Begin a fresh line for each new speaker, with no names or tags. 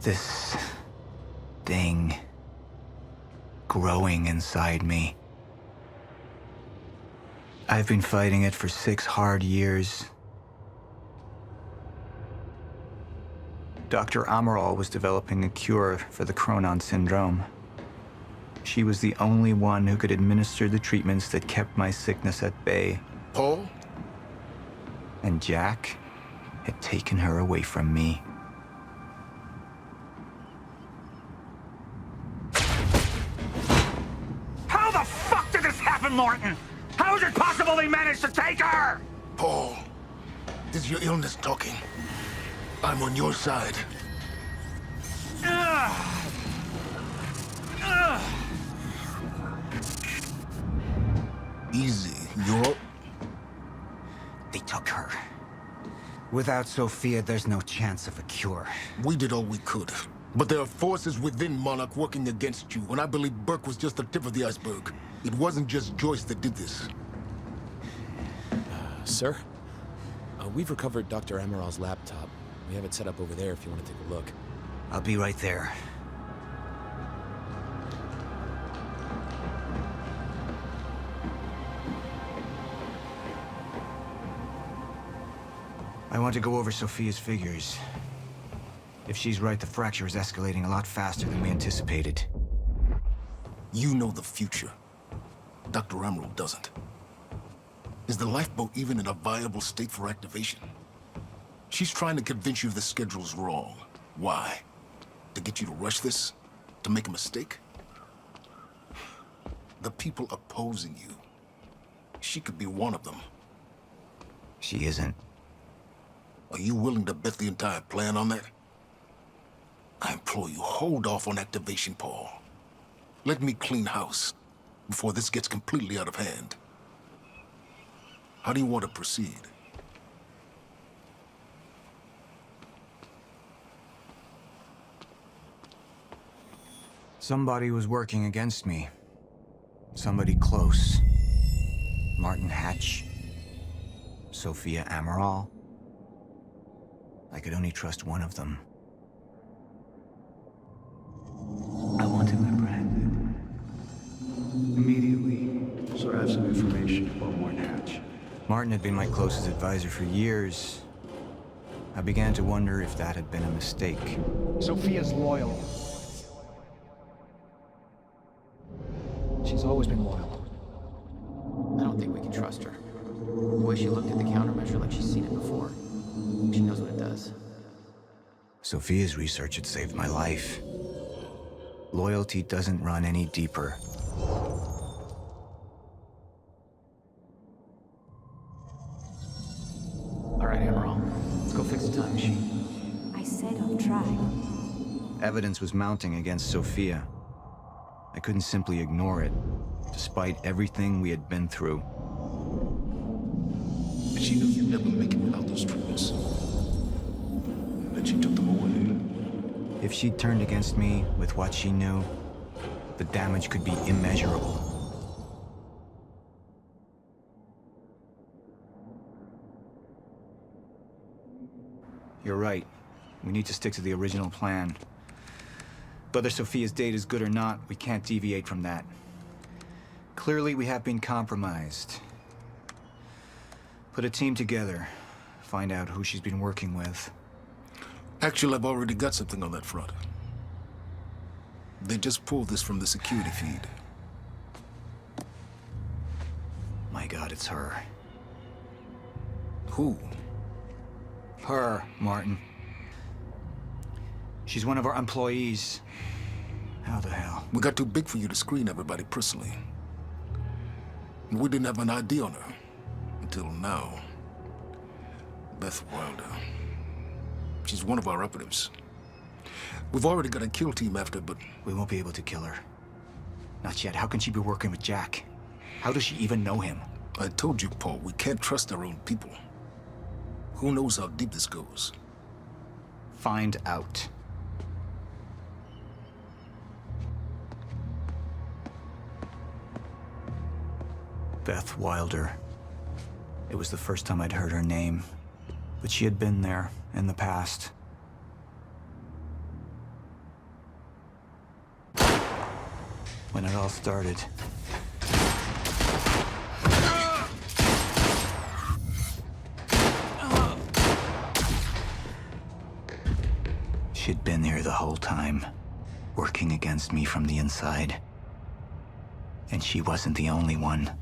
This thing growing inside me. I've been fighting it for 6 hard years. Dr. Amaral was developing a cure for the Cronon syndrome. She was the only one who could administer the treatments that kept my sickness at bay.
Paul?
And Jack had taken her away from me.
How the fuck did this happen, Morton? How is it possible they managed to take her?
Paul, this is your illness talking. I'm on your side. Easy, you're...
They took her. Without Sophia, there's no chance of a cure.
We did all we could. But there are forces within Monarch working against you, and I believe Burke was just the tip of the iceberg. It wasn't just Joyce that did this.
Sir? We've recovered Dr. Amaral's laptop. We have it set up over there if you want to take a look.
I'll be right there. I want to go over Sophia's figures. If she's right, the fracture is escalating a lot faster than we anticipated.
You know the future. Dr. Amaral doesn't. Is the lifeboat even in a viable state for activation? She's trying to convince you the schedule's wrong. Why? To get you to rush this? To make a mistake? The people opposing you. She could be one of them.
She isn't.
Are you willing to bet the entire plan on that? I implore you, hold off on activation, Paul. Let me clean house before this gets completely out of hand. How do you want to proceed?
Somebody was working against me. Somebody close. Martin Hatch. Sophia Amaral. I could only trust one of them.
I want him apprehended. Immediately, so I have some information about Martin Hatch.
Martin had been my closest advisor for years. I began to wonder if that had been a mistake.
Sophia's loyal. She's always been loyal.
I don't think we can trust her. The way she looked at the countermeasure like she's seen it before. She knows what it does.
Sophia's research had saved my life. Loyalty doesn't run any deeper.
All right, Amaral. Let's go fix the time machine.
I said I'll try.
Evidence was mounting against Sophia. I couldn't simply ignore it, despite everything we had been through.
And she knew you'd never make it without those treatments. And she took them away.
If she'd turned against me with what she knew, the damage could be immeasurable. You're right. We need to stick to the original plan. Whether Sophia's date is good or not, we can't deviate from that. Clearly, we have been compromised. Put a team together. Find out who she's been working with.
Actually, I've already got something on that front. They just pulled this from the security feed.
My God, it's her.
Who?
Her, Martin. She's one of our employees. How the hell?
We got too big for you to screen everybody personally. And we didn't have an ID on her. Until now. Beth Wilder. She's one of our operatives. We've already got a kill team after, but...
We won't be able to kill her. Not yet. How can she be working with Jack? How does she even know him?
I told you, Paul, we can't trust our own people. Who knows how deep this goes?
Find out. Beth Wilder. It was the first time I'd heard her name, but she had been there in the past. when it all started. She'd been here the whole time, working against me from the inside. And she wasn't the only one.